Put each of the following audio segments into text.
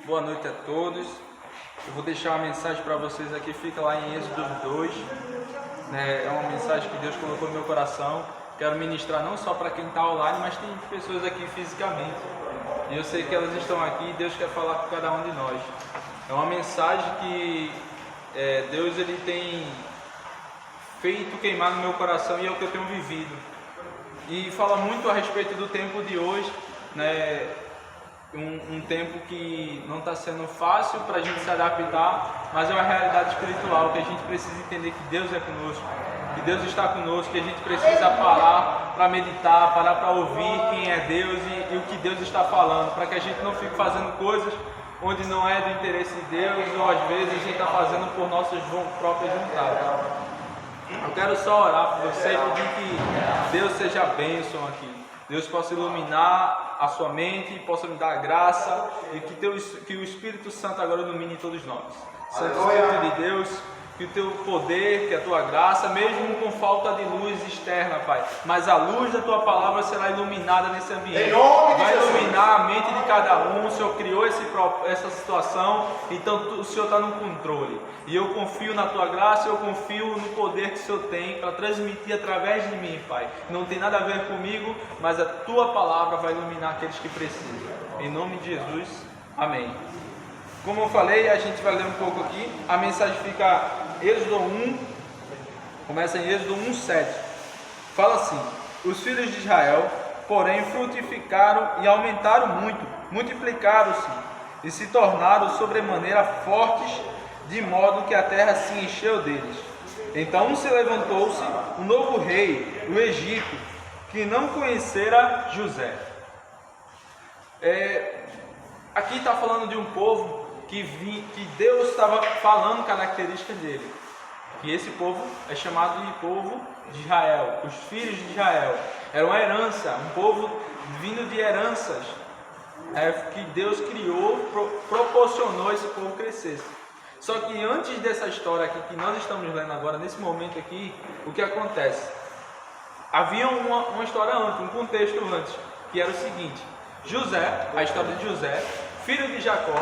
Boa noite a todos. Eu vou deixar uma mensagem para vocês aqui, fica lá em Êxodo 2. É uma mensagem que Deus colocou no meu coração. Quero ministrar não só para quem está online, mas tem pessoas aqui fisicamente. E eu sei que elas estão aqui e Deus quer falar com cada um de nós. É uma mensagem que Deus ele tem feito queimar no meu coração e é o que eu tenho vivido. E fala muito a respeito do tempo de hoje, né? Um tempo que não está sendo fácil para a gente se adaptar, mas é uma realidade espiritual que a gente precisa entender que Deus é conosco, que Deus está conosco, que a gente precisa parar para meditar, parar para ouvir quem é Deus e o que Deus está falando, para que a gente não fique fazendo coisas onde não é do interesse de Deus, ou às vezes a gente está fazendo por nossas próprias vontades. Eu quero só orar por você e pedir que Deus seja bênção aqui. Deus possa iluminar a sua mente, possa me dar graça e que o Espírito Santo agora ilumine todos nós. Santo Espírito de Deus, que o teu poder, que a tua graça, mesmo com falta de luz externa, Pai, mas a luz da tua palavra será iluminada nesse ambiente. Vai iluminar a mente de cada um. O Senhor criou essa situação, então o Senhor está no controle. E eu confio na tua graça, eu confio no poder que o Senhor tem para transmitir através de mim, Pai. Não tem nada a ver comigo, mas a tua palavra vai iluminar aqueles que precisam. Em nome de Jesus, amém. Como eu falei, a gente vai ler um pouco aqui. A mensagem fica Êxodo 1, começa em Êxodo 1:7. Fala assim: os filhos de Israel, porém, frutificaram e aumentaram muito, multiplicaram-se e se tornaram sobremaneira fortes, de modo que a terra se encheu deles. Então se levantou-se um novo rei, o Egito, que não conhecera José. Aqui está falando de um povo que Deus estava falando características dele. Que esse povo é chamado de povo de Israel, os filhos de Israel. Era uma herança, um povo vindo de heranças que Deus criou, proporcionou esse povo crescesse. Só que antes dessa história aqui que nós estamos lendo agora, nesse momento aqui, o que acontece? Havia uma história antes, um contexto antes, que era o seguinte: José, a história de José, filho de Jacó,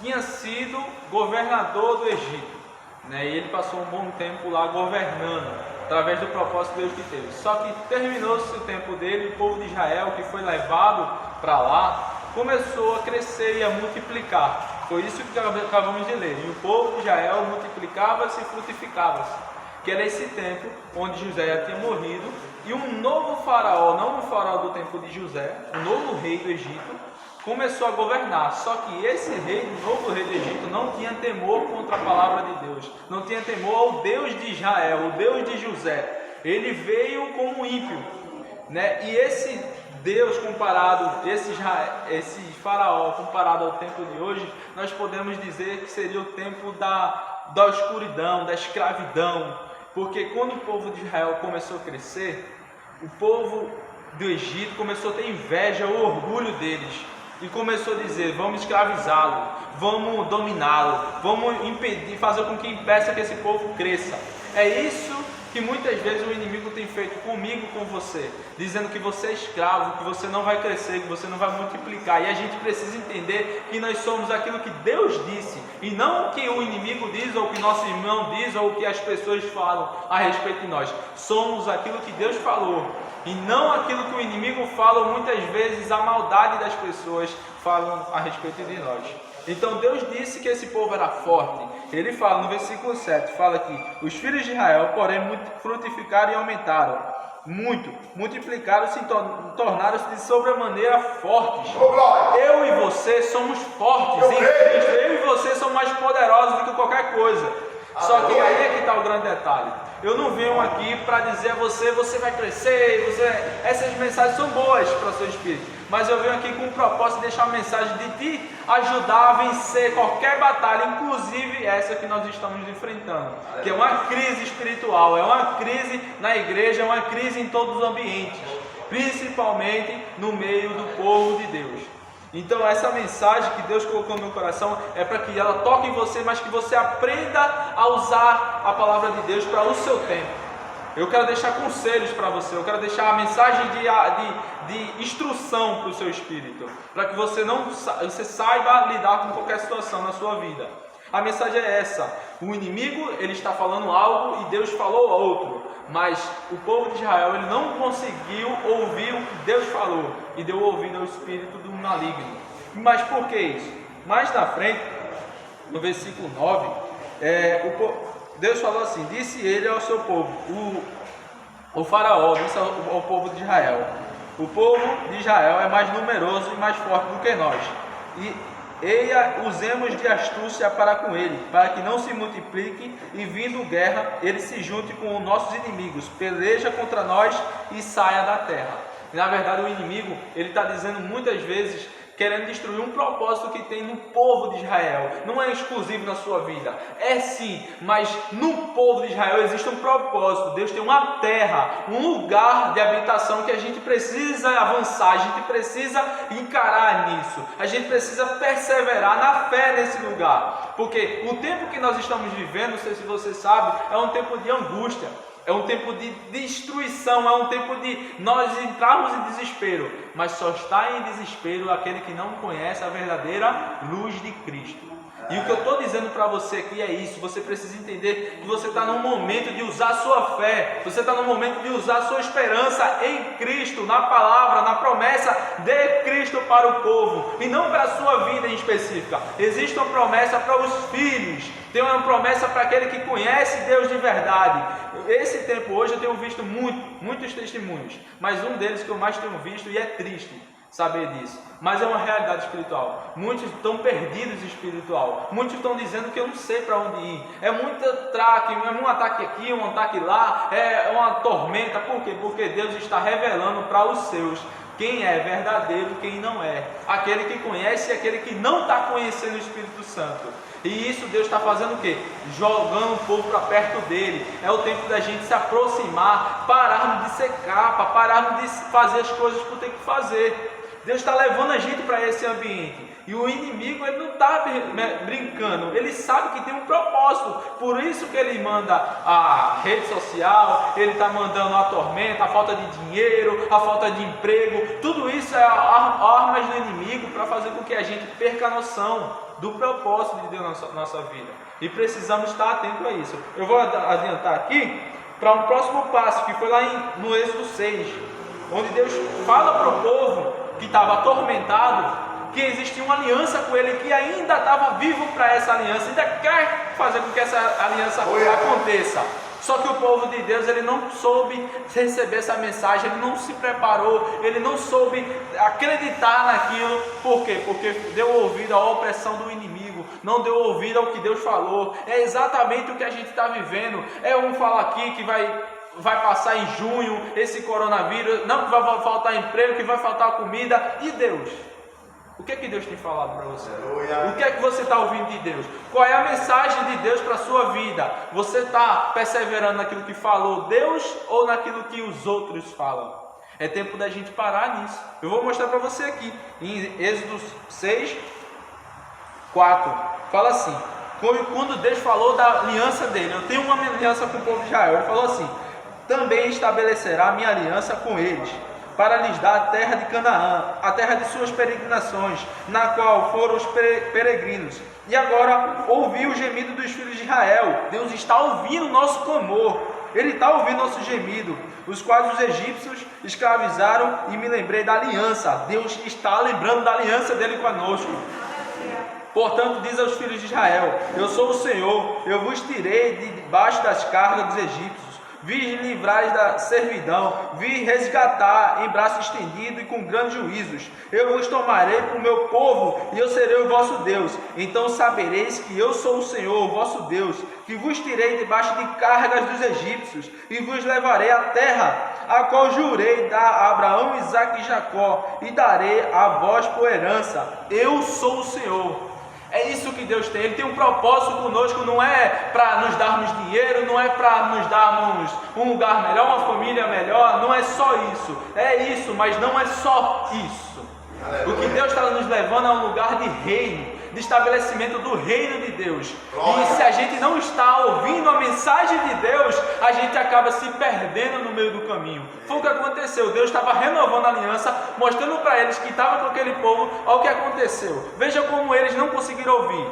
tinha sido governador do Egito, né? E ele passou um bom tempo lá governando, através do propósito de Deus que teve. Só que terminou-se o tempo dele, o povo de Israel, que foi levado para lá, começou a crescer e a multiplicar. Foi isso que acabamos de ler. E o povo de Israel multiplicava-se e frutificava-se. Que era esse tempo onde José já tinha morrido, e um novo faraó, não o faraó do tempo de José, o novo rei do Egito, começou a governar. Só que esse rei, o novo rei do Egito, não tinha temor contra a palavra de Deus, não tinha temor ao Deus de Israel, o Deus de José. Ele veio como ímpio, né? E esse Deus comparado, esse faraó comparado ao tempo de hoje, nós podemos dizer que seria o tempo da escuridão, da escravidão. Porque quando o povo de Israel começou a crescer, o povo do Egito começou a ter inveja, o orgulho deles. E começou a dizer: vamos escravizá-lo, vamos dominá-lo, vamos impedir, fazer com que impeça que esse povo cresça. É isso que muitas vezes o inimigo tem feito comigo e com você, dizendo que você é escravo, que você não vai crescer, que você não vai multiplicar. E a gente precisa entender que nós somos aquilo que Deus disse, e não o que o inimigo diz, ou o que nosso irmão diz, ou o que as pessoas falam a respeito de nós. Somos aquilo que Deus falou, e não aquilo que o inimigo fala. Muitas vezes a maldade das pessoas falam a respeito de nós. Então Deus disse que esse povo era forte. Ele fala no versículo 7, fala que os filhos de Israel, porém, frutificaram e aumentaram muito, multiplicaram-se e tornaram-se de sobremaneira fortes. Eu e você somos fortes em Cristo. Eu e você somos mais poderosos do que qualquer coisa. Só que aí é que está o grande detalhe. Eu não venho aqui para dizer a você: você vai crescer, essas mensagens são boas para o seu espírito, mas eu venho aqui com o propósito de deixar uma mensagem de te ajudar a vencer qualquer batalha, inclusive essa que nós estamos enfrentando, que é uma crise espiritual, é uma crise na igreja, é uma crise em todos os ambientes, principalmente no meio do povo de Deus. Então essa mensagem que Deus colocou no meu coração é para que ela toque em você, mas que você aprenda a usar a palavra de Deus para o seu tempo. eu quero deixar conselhos para você, eu quero deixar a mensagem de instrução para o seu espírito, para que você saiba lidar com qualquer situação na sua vida. A mensagem é essa: o inimigo, ele está falando algo e Deus falou outro, mas o povo de Israel, ele não conseguiu ouvir o que Deus falou e deu ouvido ao espírito do maligno. Mas por que isso? Mais na frente, no versículo 9, Deus falou assim: disse ele ao seu povo, o faraó disse ao povo de Israel: o povo de Israel é mais numeroso e mais forte do que nós, e usemos de astúcia para com ele, para que não se multiplique e vindo guerra, ele se junte com os nossos inimigos, peleja contra nós e saia da terra. Na verdade, o inimigo, ele está dizendo muitas vezes, querendo destruir um propósito que tem no povo de Israel. Não é exclusivo na sua vida, é sim, mas no povo de Israel existe um propósito. Deus tem uma terra, um lugar de habitação que a gente precisa avançar, a gente precisa encarar nisso, a gente precisa perseverar na fé nesse lugar, porque o tempo que nós estamos vivendo, não sei se você sabe, é um tempo de angústia. É um tempo de destruição, é um tempo de nós entrarmos em desespero, mas só está em desespero aquele que não conhece a verdadeira luz de Cristo. E o que eu estou dizendo para você aqui é isso: você precisa entender que você está num momento de usar a sua fé, você está no momento de usar a sua esperança em Cristo, na palavra, na promessa de Cristo para o povo, e não para a sua vida em específica. Existe uma promessa para os filhos, tem uma promessa para aquele que conhece Deus de verdade. Esse tempo hoje eu tenho visto muitos testemunhos, mas um deles que eu mais tenho visto, e é triste saber disso, mas é uma realidade espiritual. Muitos estão perdidos espiritual, muitos estão dizendo que eu não sei para onde ir, é muito traque, é um ataque aqui, um ataque lá, é uma tormenta. Por quê? Porque Deus está revelando para os seus quem é verdadeiro e quem não é, aquele que conhece e aquele que não está conhecendo o Espírito Santo. E isso Deus está fazendo o quê? Jogando o povo para perto dele. É o tempo da gente se aproximar, pararmos de ser capa, pararmos de fazer as coisas que tem que fazer. Deus está levando a gente para esse ambiente. E o inimigo, ele não está brincando, ele sabe que tem um propósito. Por isso que ele manda a rede social, ele está mandando a tormenta, a falta de dinheiro, a falta de emprego. Tudo isso é armas do inimigo para fazer com que a gente perca a noção do propósito de Deus na nossa vida. E precisamos estar atentos a isso. Eu vou adiantar aqui para um próximo passo, que foi lá no Êxodo 6, onde Deus fala para o povo que estava atormentado, que existia uma aliança com ele, que ainda estava vivo para essa aliança, ainda quer fazer com que essa aliança aconteça. Só que o povo de Deus, ele não soube receber essa mensagem, ele não se preparou, ele não soube acreditar naquilo. Por quê? Porque deu ouvido à opressão do inimigo, não deu ouvido ao que Deus falou. É exatamente o que a gente está vivendo. É um fala aqui que vai passar em junho esse coronavírus, não que vai faltar emprego, que vai faltar comida. E Deus? O que é que Deus tem falado para você? O que é que você está ouvindo de Deus? Qual é a mensagem de Deus para a sua vida? Você está perseverando naquilo que falou Deus ou naquilo que os outros falam? É tempo da gente parar nisso. Eu vou mostrar para você aqui, em Êxodo 6, 4. Fala assim: quando Deus falou da aliança dele, eu tenho uma aliança com o povo de Israel. Ele falou assim: também estabelecerá minha aliança com eles, para lhes dar a terra de Canaã, a terra de suas peregrinações, na qual foram os peregrinos. E agora ouvi o gemido dos filhos de Israel. Deus está ouvindo o nosso clamor, Ele está ouvindo nosso gemido, os quais os egípcios escravizaram, e me lembrei da aliança. Deus está lembrando da aliança dele conosco. Portanto, diz aos filhos de Israel: eu sou o Senhor, eu vos tirei de debaixo das cargas dos egípcios, vi livrar da servidão, vi resgatar em braço estendido e com grandes juízos. Eu vos tomarei para o meu povo e eu serei o vosso Deus. Então sabereis que eu sou o Senhor, o vosso Deus, que vos tirei debaixo de cargas dos egípcios e vos levarei à terra, a qual jurei dar a Abraão, Isaque e Jacó, e darei a vós por herança. Eu sou o Senhor. É isso que Deus tem. Ele tem um propósito conosco. Não é para nos darmos dinheiro, não é para nos darmos um lugar melhor, uma família melhor. Não é só isso. É isso, mas não é só isso. O que Deus está nos levando é um lugar de reino. de estabelecimento do reino de Deus. E se a gente não está ouvindo a mensagem de Deus, a gente acaba se perdendo no meio do caminho. Foi o que aconteceu. Deus estava renovando a aliança, mostrando para eles que estava com aquele povo. Olha o que aconteceu. Veja como eles não conseguiram ouvir.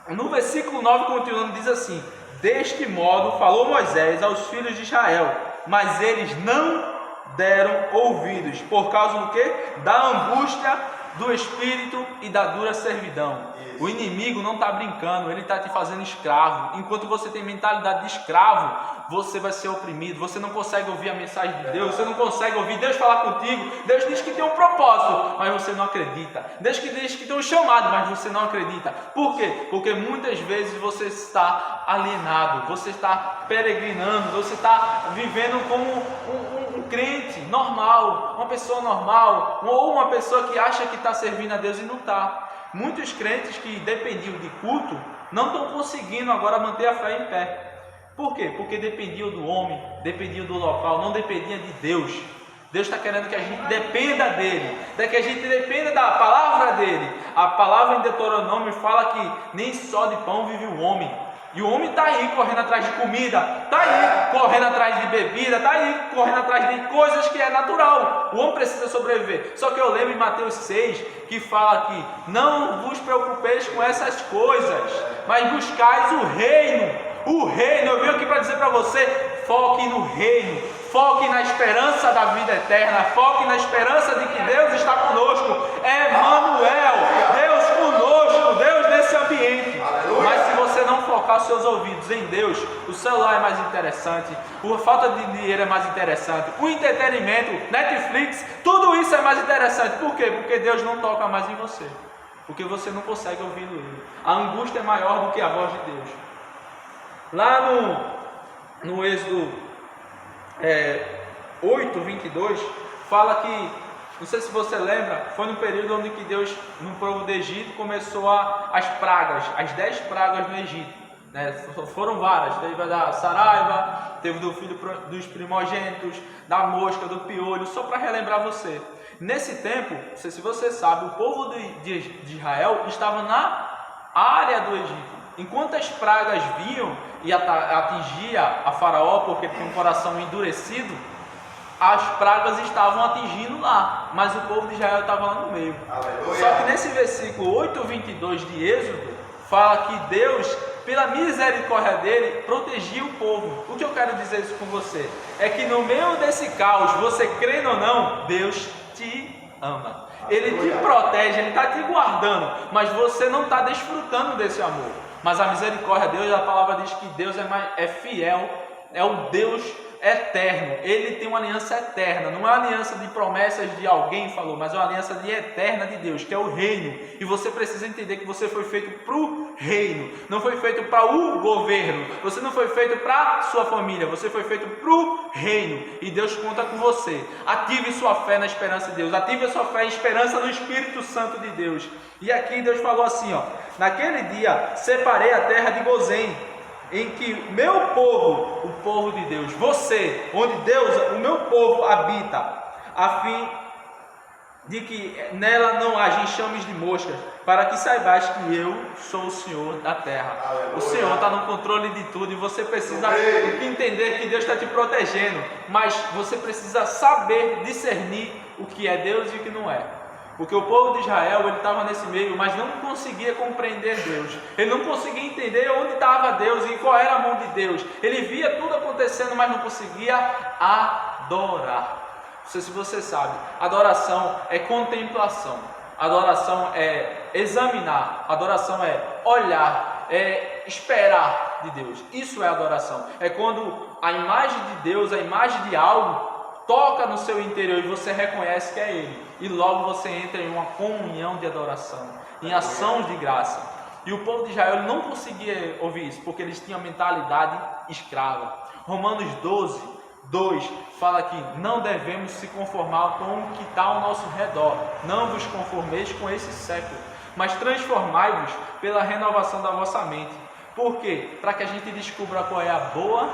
No versículo 9 continuando, diz assim: deste modo falou Moisés aos filhos de Israel, mas eles não deram ouvidos, por causa do quê? Da angústia do espírito e da dura servidão. O inimigo não está brincando, ele está te fazendo escravo. Enquanto você tem mentalidade de escravo, você vai ser oprimido, você não consegue ouvir a mensagem de Deus, você não consegue ouvir Deus falar contigo. Deus diz que tem um propósito, mas você não acredita. Deus que diz que tem um chamado, mas você não acredita. Por quê? Porque muitas vezes você está alienado, você está peregrinando, você está vivendo como um crente normal, uma pessoa normal, ou uma pessoa que acha que está servindo a Deus e não está. Muitos crentes que dependiam de culto não estão conseguindo agora manter a fé em pé. Por quê? Porque dependiam do homem, dependiam do local, não dependiam de Deus. Deus está querendo que a gente dependa dele, que a gente dependa da palavra dele. A palavra em Deuteronômio fala que nem só de pão vive o homem. E o homem está aí correndo atrás de comida, está aí correndo atrás de bebida, está aí correndo atrás de coisas que é natural. O homem precisa sobreviver. Só que eu lembro em Mateus 6 que fala que não vos preocupeis com essas coisas, mas buscais o reino. O reino, eu vim aqui para dizer para você, foque no reino, foque na esperança da vida eterna, foque na esperança de que Deus está conosco. Emmanuel, Deus conosco, Deus nesse ambiente. Mas se você não focar os seus ouvidos em Deus, o celular é mais interessante, a falta de dinheiro é mais interessante, o entretenimento, Netflix, tudo isso é mais interessante. Por quê? Porque Deus não toca mais em você, porque você não consegue ouvir Ele. A angústia é maior do que a voz de Deus. Lá no Êxodo 8:22 fala que, não sei se você lembra, foi no período onde que Deus, no povo do Egito, começou as pragas, as 10 pragas no Egito, né? Foram várias, teve da saraiva, teve do filho dos primogênitos, da mosca, do piolho, só para relembrar você. Nesse tempo, não sei se você sabe, o povo de Israel estava na área do Egito. Enquanto as pragas vinham e atingia a Faraó, porque tinha um coração endurecido, as pragas estavam atingindo lá, mas o povo de Israel estava lá no meio. Aleluia. Só que nesse versículo 8:22 de Êxodo, fala que Deus, pela misericórdia dele, protegia o povo. O que eu quero dizer isso com você? É que no meio desse caos, você crendo ou não, Deus te ama. Ele te protege, ele está te guardando, mas você não está desfrutando desse amor. Mas a misericórdia de Deus, a palavra diz que Deus é fiel, é o Deus eterno. Ele tem uma aliança eterna, não é uma aliança de promessas de alguém falou, mas é uma aliança eterna de Deus, que é o reino. E você precisa entender que você foi feito para o reino, não foi feito para o governo, você não foi feito para sua família, você foi feito para o reino. E Deus conta com você. Ative sua fé na esperança de Deus, ative a sua fé em esperança no Espírito Santo de Deus. E aqui Deus falou assim, ó: naquele dia separei a terra de Gozém, em que meu povo, o povo de Deus, você, onde Deus, o meu povo habita, a fim de que nela não haja enxames de moscas, para que saibais que eu sou o Senhor da terra. Aleluia. O Senhor está no controle de tudo e você precisa entender que Deus está te protegendo, mas você precisa saber discernir o que é Deus e o que não é. Porque o povo de Israel, ele estava nesse meio, mas não conseguia compreender Deus. Ele não conseguia entender onde estava Deus e qual era a mão de Deus. Ele via tudo acontecendo, mas não conseguia adorar. Não sei se você sabe, adoração é contemplação. Adoração é examinar. Adoração é olhar, é esperar de Deus. Isso é adoração. É quando a imagem de Deus, a imagem de algo, toca no seu interior e você reconhece que é Ele. E logo você entra em uma comunhão de adoração, em ações de graça. E o povo de Israel não conseguia ouvir isso, porque eles tinham a mentalidade escrava. Romanos 12:2 fala que não devemos se conformar com o que está ao nosso redor. Não vos conformeis com esse século, mas transformai-vos pela renovação da vossa mente. Por quê? Para que a gente descubra qual é a boa,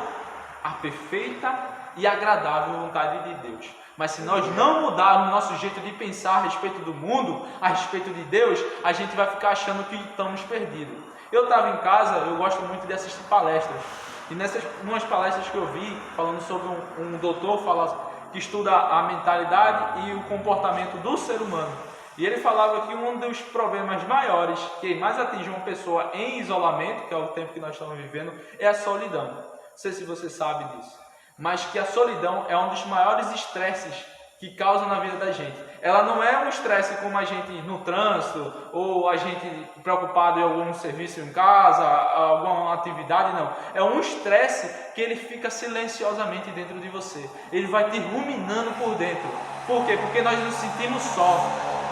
a perfeita e agradável vontade de Deus. Mas se nós não mudarmos o nosso jeito de pensar a respeito do mundo, a respeito de Deus, a gente vai ficar achando que estamos perdidos. Eu estava em casa, eu gosto muito de assistir palestras. E nessas umas palestras que eu vi, falando sobre um doutor que estuda a mentalidade e o comportamento do ser humano. E ele falava que um dos problemas maiores que mais atinge uma pessoa em isolamento, que é o tempo que nós estamos vivendo, é a solidão. Não sei se você sabe disso, mas que a solidão é um dos maiores estresses que causa na vida da gente. Ela não é um estresse como a gente no trânsito, ou a gente preocupado em algum serviço em casa, alguma atividade, não. É um estresse que ele fica silenciosamente dentro de você. Ele vai te ruminando por dentro. Por quê? Porque nós nos sentimos só.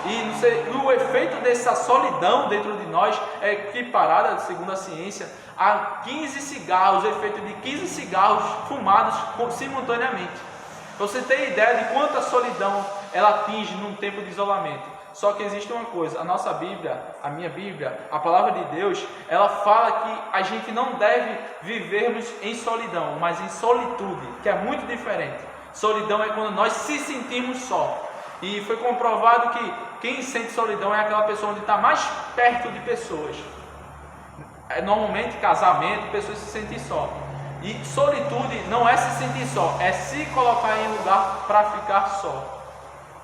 E o efeito dessa solidão dentro de nós é equiparada, segundo a ciência, a 15 cigarros, o efeito de 15 cigarros fumados simultaneamente. Você tem ideia de quanta solidão ela atinge num tempo de isolamento. Só que existe uma coisa, a nossa Bíblia, a minha Bíblia, a palavra de Deus, ela fala que a gente não deve vivermos em solidão, mas em solitude, que é muito diferente. Solidão é quando nós se sentimos só. E foi comprovado que quem sente solidão é aquela pessoa onde está mais perto de pessoas. Normalmente, casamento, pessoas se sentem só. E solitude não é se sentir só, é se colocar em um lugar para ficar só.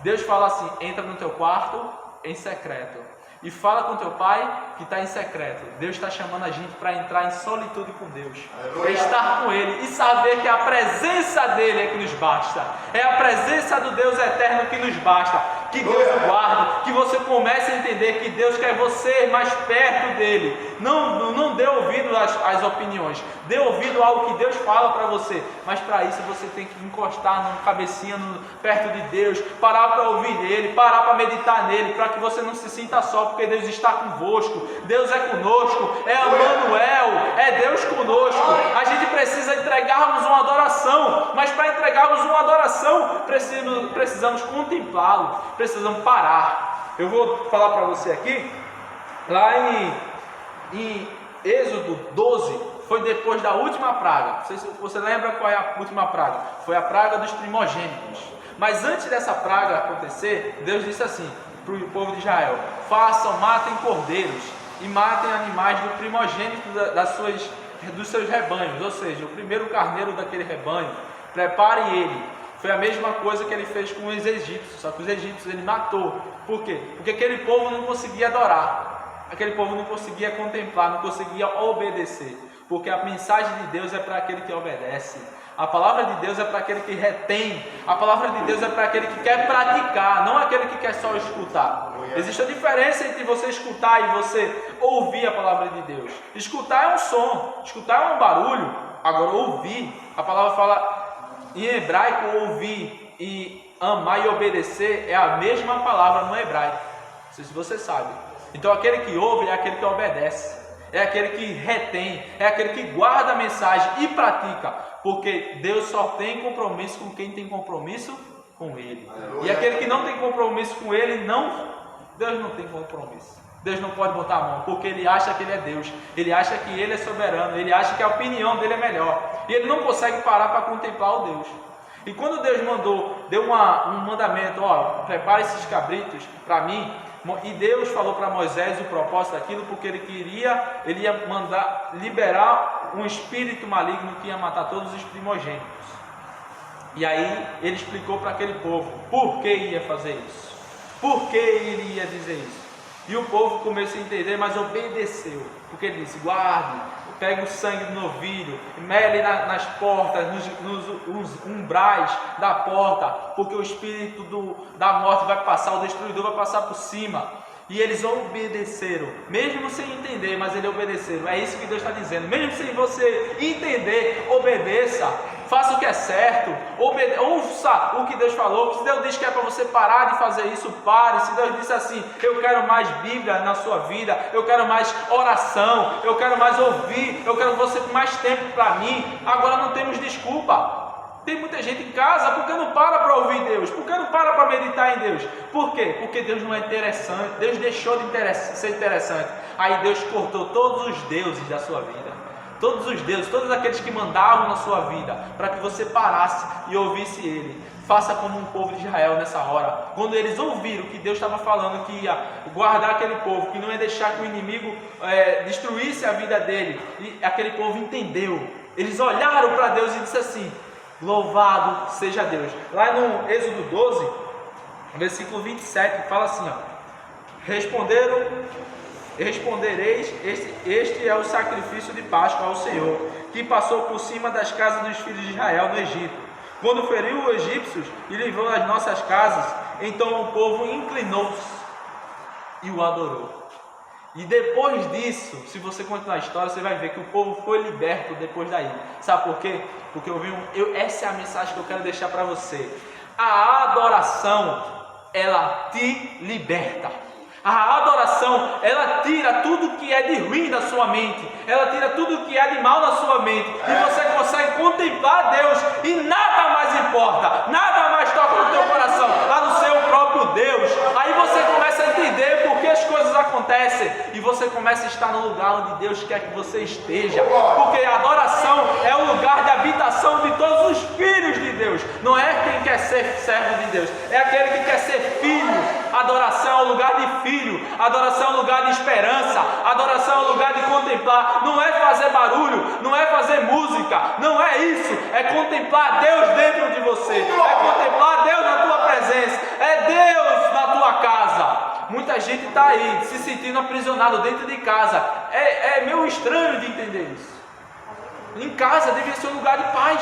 Deus fala assim: entra no teu quarto em secreto e fala com teu pai que está em secreto. Deus está chamando a gente para entrar em solitude com Deus, para estar com Ele e saber que a presença dEle é que nos basta. É a presença do Deus eterno que nos basta. Que Deus o guarde, que você comece a entender que Deus quer você mais perto dEle. Não dê ouvido às opiniões, dê ouvido ao que Deus fala para você. Mas para isso você tem que encostar na cabecinha perto de Deus, parar para ouvir nele, parar para meditar nele, para que você não se sinta só, porque Deus está convosco, Deus é conosco, é Emmanuel, é Deus conosco. A gente precisa entregarmos uma adoração, mas para entregarmos uma adoração precisamos contemplá-lo, precisamos parar. Eu vou falar para você aqui, lá em Êxodo 12, foi depois da última praga. Não sei se você lembra qual é a última praga. Foi a praga dos primogênitos. Mas antes dessa praga acontecer, Deus disse assim para o povo de Israel: matem cordeiros e matem animais do primogênito dos seus rebanhos, ou seja, o primeiro carneiro daquele rebanho, preparem ele. Foi a mesma coisa que ele fez com os egípcios, só que os egípcios ele matou. Por quê? Porque aquele povo não conseguia adorar, aquele povo não conseguia contemplar, não conseguia obedecer, porque a mensagem de Deus é para aquele que obedece. A palavra de Deus é para aquele que retém. A palavra de Deus é para aquele que quer praticar, não aquele que quer só escutar. Existe a diferença entre você escutar e você ouvir a palavra de Deus. Escutar é um som, escutar é um barulho. Agora ouvir, a palavra fala em hebraico, ouvir e amar e obedecer é a mesma palavra no hebraico. Não sei se você sabe. Então aquele que ouve é aquele que obedece. É aquele que retém, é aquele que guarda a mensagem e pratica, porque Deus só tem compromisso com quem tem compromisso com Ele. E aquele que não tem compromisso com Ele, Deus não tem compromisso. Deus não pode botar a mão, porque ele acha que ele é Deus, ele acha que ele é soberano, ele acha que a opinião dele é melhor, e ele não consegue parar para contemplar o Deus. E quando Deus deu um mandamento: prepare esses cabritos para mim. E Deus falou para Moisés o propósito daquilo, porque ele ia mandar liberar um espírito maligno que ia matar todos os primogênitos. E aí ele explicou para aquele povo por que ia fazer isso, por que ele ia dizer isso. E o povo começou a entender, mas obedeceu, porque ele disse: guarde, pegue o sangue do novilho, mele nas portas, nos umbrais da porta, porque o espírito da morte vai passar, o destruidor vai passar por cima. E eles obedeceram, mesmo sem entender, mas eles obedeceram. É isso que Deus está dizendo. Mesmo sem você entender, obedeça. Faça o que é certo, ouça o que Deus falou. Se Deus diz que é para você parar de fazer isso, pare. Se Deus disse assim: eu quero mais Bíblia na sua vida, eu quero mais oração, eu quero mais ouvir, eu quero você com mais tempo para mim. Agora não temos desculpa. Tem muita gente em casa porque não para ouvir Deus, porque não para meditar em Deus. Por quê? Porque Deus não é interessante, Deus deixou de ser interessante. Aí Deus cortou todos os deuses da sua vida. todos os deuses, todos aqueles que mandavam na sua vida, para que você parasse e ouvisse Ele. Faça como um povo de Israel nessa hora. Quando eles ouviram que Deus estava falando que ia guardar aquele povo, que não ia deixar que o inimigo destruísse a vida dele, e aquele povo entendeu. Eles olharam para Deus e disseram assim: louvado seja Deus. Lá no Êxodo 12, versículo 27, fala assim, respondereis, este é o sacrifício de Páscoa ao Senhor, que passou por cima das casas dos filhos de Israel no Egito, quando feriu os egípcios e livrou as nossas casas. Então o povo inclinou-se e o adorou. E depois disso, se você continuar a história, você vai ver que o povo foi liberto depois daí. Sabe por quê? Porque essa é a mensagem que eu quero deixar para você. A adoração, ela te liberta. A adoração, ela tira tudo que é de ruim da sua mente. Ela tira tudo que é de mal da sua mente. E você consegue contemplar Deus. E nada mais importa. Nada mais toca no teu coração, a não ser o próprio Deus. Aí você começa a entender por que as coisas acontecem. E você começa a estar no lugar onde Deus quer que você esteja. Porque a adoração é o lugar de habitação de todos os filhos de Deus. Não é quem quer ser servo de Deus. É aquele que quer ser filho. Adoração é o lugar de filho. Adoração é um lugar de esperança. Adoração é um lugar de contemplar. Não é fazer barulho, não é fazer música, não é isso. É contemplar Deus dentro de você. É contemplar Deus na tua presença. É Deus na tua casa. Muita gente está aí se sentindo aprisionado dentro de casa. É meio estranho de entender isso. Em casa devia ser um lugar de paz,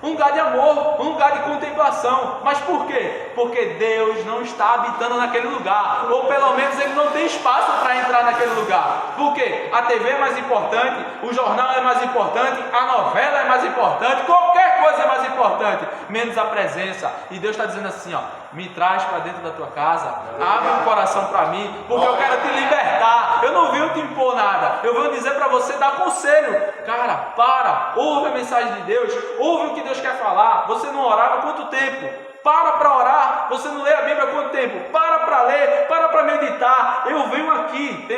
um lugar de amor, um lugar de contemplação. Mas por quê? Porque Deus não está habitando naquele lugar. Ou pelo menos Ele não tem espaço para entrar naquele lugar. Por quê? A TV é mais importante, o jornal é mais importante, a novela é mais importante, qualquer coisa é mais importante, menos a presença. E Deus está dizendo assim, me traz para dentro da tua casa, abre um coração para mim, porque eu quero te libertar. Eu não venho te impor nada, eu venho dizer para você, dar conselho. Cara, ouve a mensagem de Deus, ouve o que Deus quer falar. Você não orava há quanto tempo? Para orar. Você não lê a Bíblia há quanto tempo? Para ler, para meditar. Eu venho aqui,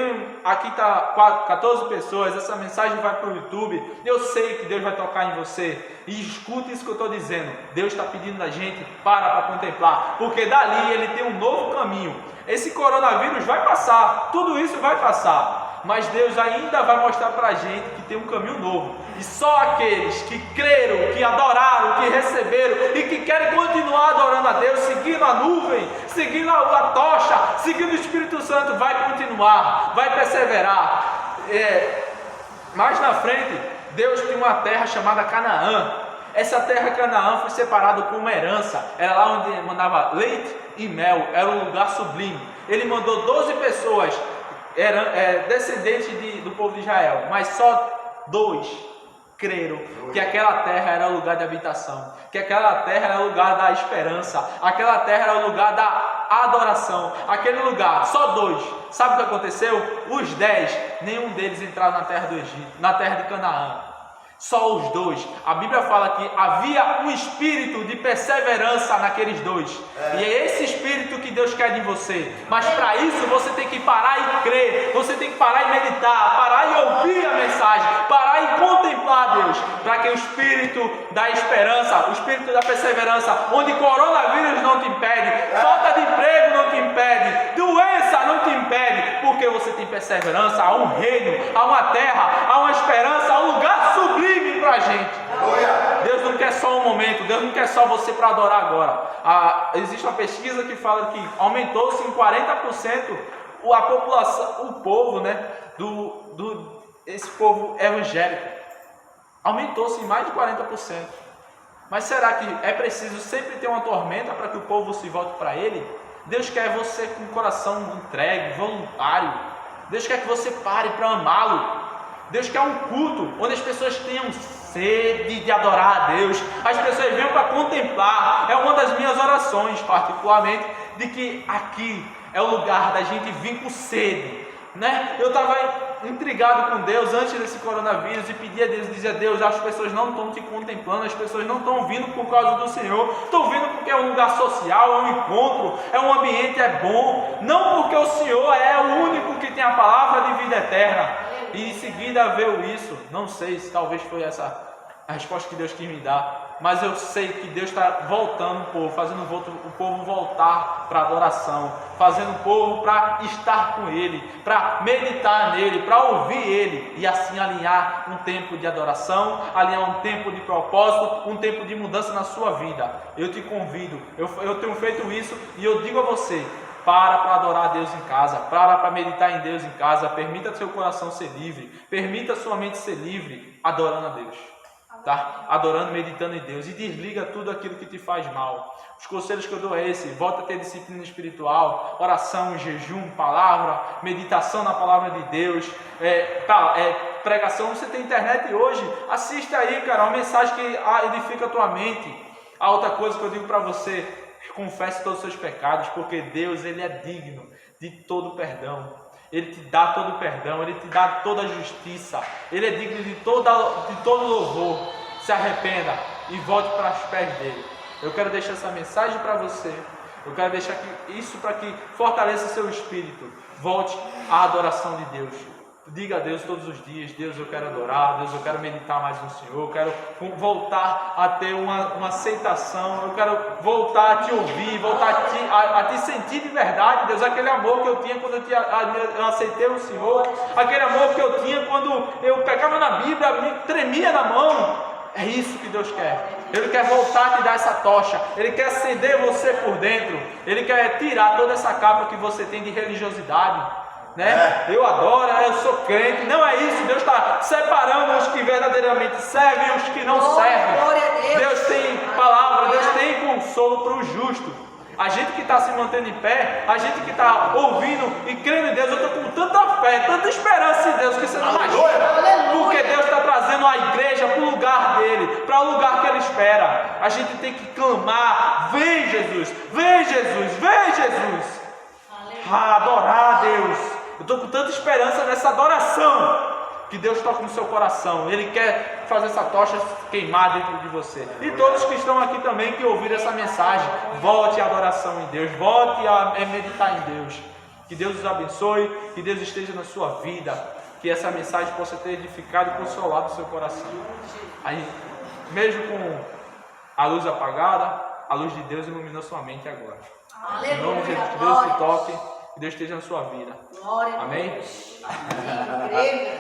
aqui está 14 pessoas, essa mensagem vai para o YouTube. Eu sei que Deus vai tocar em você. E escute isso que eu estou dizendo. Deus está pedindo da gente, para contemplar, porque dali Ele tem um novo caminho. Esse coronavírus vai passar, tudo isso vai passar, mas Deus ainda vai mostrar para a gente que tem um caminho novo. E só aqueles que creram, que adoraram, que receberam e que querem continuar adorando a Deus, seguindo a nuvem, seguindo a tocha, seguindo o Espírito Santo, vai continuar, vai perseverar. Mais na frente, Deus tem uma terra chamada Canaã. Essa terra Canaã foi separada como uma herança. Era lá onde mandava leite e mel. Era um lugar sublime. Ele mandou 12 pessoas, descendentes do povo de Israel, mas só 2 creram que aquela terra era o lugar de habitação, que aquela terra era o lugar da esperança, aquela terra era o lugar da adoração, aquele lugar, só 2. Sabe o que aconteceu? Os 10, nenhum deles entraram na terra do Egito, na terra de Canaã. Só os 2. A Bíblia fala que havia um espírito de perseverança naqueles 2. E é esse espírito que Deus quer de você. Mas para isso você tem que parar e crer. Você tem que parar e meditar. Parar e ouvir a mensagem. Parar e contemplar Deus. Para que o espírito da esperança, o espírito da perseverança, onde coronavírus não te impede, falta de emprego não te impede, doença não te impede, porque você tem perseverança. Há um reino, há uma terra, há uma esperança, há um lugar sublime para a gente. Deus não quer só um momento, Deus não quer só você para adorar agora. Existe uma pesquisa que fala que aumentou-se em 40% a população, o povo, esse povo evangélico. Aumentou-se em mais de 40%. Mas será que é preciso sempre ter uma tormenta para que o povo se volte para Ele? Deus quer você com o coração entregue, voluntário. Deus quer que você pare para amá-lo. Deus quer um culto onde as pessoas tenham sede de adorar a Deus. As pessoas venham para contemplar. É uma das minhas orações, particularmente, de que aqui é o lugar da gente vir com sede, Eu estava intrigado com Deus antes desse coronavírus e pedia a Deus, dizia: Deus, as pessoas não estão te contemplando, as pessoas não estão vindo por causa do Senhor, estão vindo porque é um lugar social, é um encontro, é um ambiente, é bom, não porque o Senhor é o único que tem a palavra de vida eterna. E em seguida veio isso, não sei se talvez foi essa a resposta que Deus quis me dar, mas eu sei que Deus está voltando o povo, fazendo o povo voltar para a adoração, fazendo o povo para estar com Ele, para meditar nele, para ouvir Ele, e assim alinhar um tempo de adoração, alinhar um tempo de propósito, um tempo de mudança na sua vida. Eu te convido, eu tenho feito isso e eu digo a você: para adorar a Deus em casa, para meditar em Deus em casa, permita seu coração ser livre, permita sua mente ser livre, adorando a Deus. Tá? Adorando, meditando em Deus, e desliga tudo aquilo que te faz mal. Os conselhos que eu dou é esse: volta a ter disciplina espiritual, oração, jejum, palavra, meditação na palavra de Deus, pregação. Você tem internet hoje, assista aí, cara, uma mensagem que edifica a tua mente. A outra coisa que eu digo para você: confesse todos os seus pecados, porque Deus, Ele é digno de todo perdão. Ele te dá todo o perdão, Ele te dá toda a justiça, Ele é digno de todo louvor. Se arrependa e volte para os pés dEle. Eu quero deixar essa mensagem para você, eu quero deixar isso para que fortaleça seu espírito. Volte à adoração de Deus. Diga a Deus todos os dias: Deus, eu quero adorar, Deus, eu quero meditar mais no Senhor, eu quero voltar a ter uma aceitação, eu quero voltar a te ouvir, voltar a te sentir de verdade, Deus, aquele amor que eu tinha quando eu aceitei o Senhor, aquele amor que eu tinha quando eu pegava na Bíblia, me tremia na mão. É isso que Deus quer. Ele quer voltar a te dar essa tocha, Ele quer acender você por dentro, Ele quer tirar toda essa capa que você tem de religiosidade, né? Eu adoro, eu sou crente. Não é isso. Deus está separando os que verdadeiramente servem e os que não servem. Deus tem palavra, Deus tem consolo para o justo. A gente que está se mantendo em pé, a gente que está ouvindo e crendo em Deus, eu estou com tanta fé, tanta esperança em Deus, que você não imagina. Porque Deus está trazendo a igreja para o lugar dele, para o lugar que ele espera. A gente tem que clamar: vem Jesus, vem Jesus, vem Jesus. Adorar a Deus. Eu estou com tanta esperança nessa adoração que Deus toca no seu coração. Ele quer fazer essa tocha queimar dentro de você. E todos que estão aqui também, que ouviram essa mensagem, volte à adoração em Deus, volte a meditar em Deus. Que Deus os abençoe, que Deus esteja na sua vida, que essa mensagem possa ter edificado e consolado o seu coração. Aí, mesmo com a luz apagada, a luz de Deus iluminou sua mente agora. Aleluia. Em nome de Jesus, que Deus te toque, que Deus esteja na sua vida. Amém?